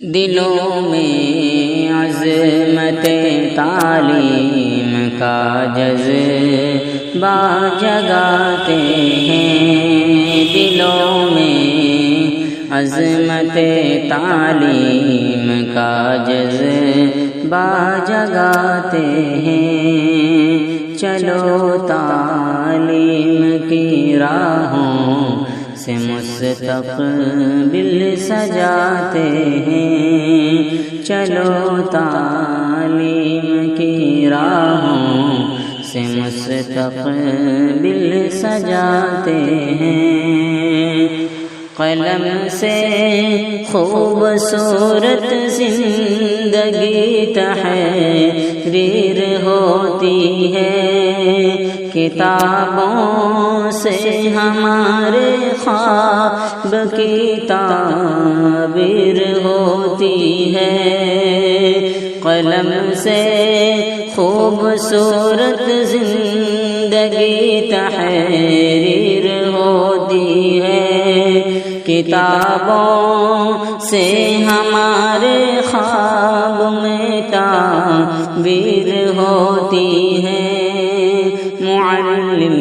دلوں میں عظمت تعلیم کا جذبہ جگاتے ہیں، دلوں میں عظمت تعلیم کا جذبہ جگاتے ہیں، چلو تعلیم کی راہوں سے مستقبل سجاتے ہیں، چلو تعلیم کی راہوں سے مستقبل سجاتے ہیں، قلم سے خوبصورت زندگی تحریر ہوتی ہے، کتابوں سے ہمارے خواب کی تعبیر ہوتی ہے، قلم سے خوبصورت زندگی تحریر ہوتی ہے، کتابوں سے ہمارے خواب میں تعبیر ہوتی ہے، معلم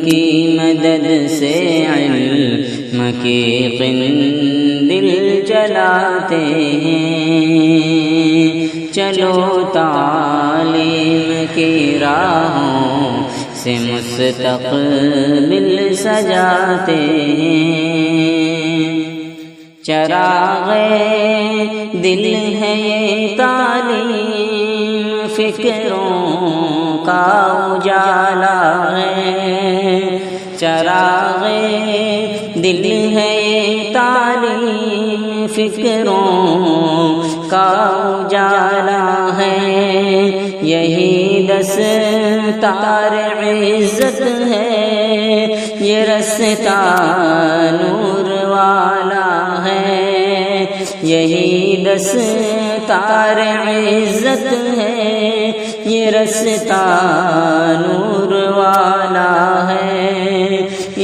کی مدد سے علم کی قندیل جلاتے ہیں، چلو تعلیم کی راہوں سے مستقبل سجاتے ہیں، چراغ دل ہے یہ تعلیم، فکروں کا اجالا ہے، چراغ دل ہے یہ تعلیم، فکروں کا اجالا ہے، یہی دستار عزت ہے، یہ رستہ نور والا ہے، یہی دستار عزت ہے، یہ رستہ نور والا ہے،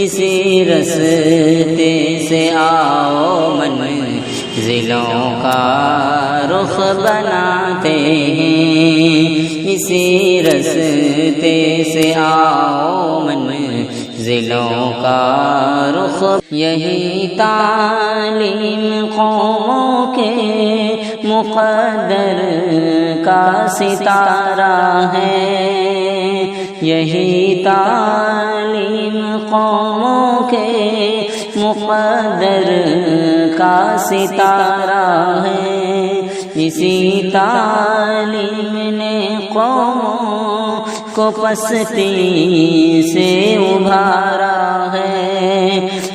اسی رستے سے آؤ منزلوں کا رخ بناتے ہیں، اسی رستے سے آؤ منزلوں کا رخ، یہی تعلیم قوموں کے مقدر کا ستارہ ہے، یہی تعلیم قوموں کے مقدر کا ستارہ ہے، اسی تعلیم نے قوموں کو پستی سے ابھارا ہے،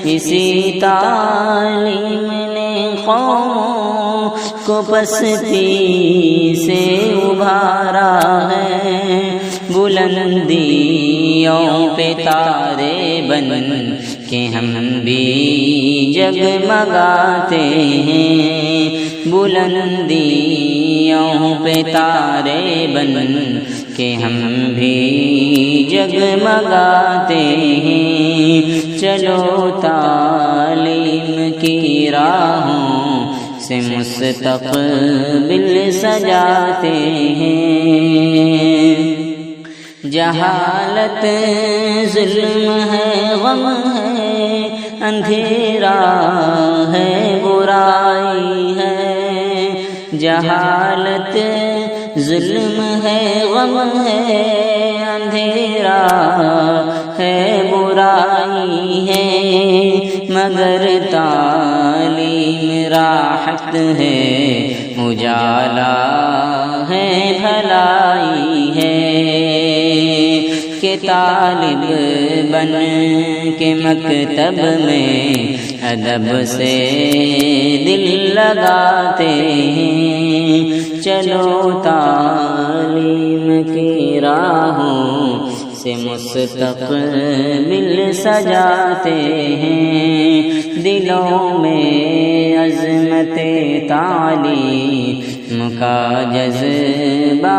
اسی تعلیم نے قوموں کو پستی سے ابھارا ہے، بلندیوں پہ تارے بن کہ ہم بھی جگمگاتے ہیں، بلندیوں پہ تارے بن کہ ہم بھی جگمگاتے ہیں، چلو تعلیم کی راہوں سے مستقبل سجاتے ہیں، جہالت ظلم ہے، غم ہے، اندھیرا ہے، برائی ہے، جہالت ظلم ہے، غم ہے، اندھیرا ہے، برائی ہے، مگر تعلیم راحت ہے، اجالا ہے، بھلائی ہے، کہ طالب بن کے مکتب میں ادب سے دل لگاتے ہیں، چلو تعلیم کی راہوں سے مستقبل سجاتے ہیں، دلوں میں عظمت تعلیم کا جذبہ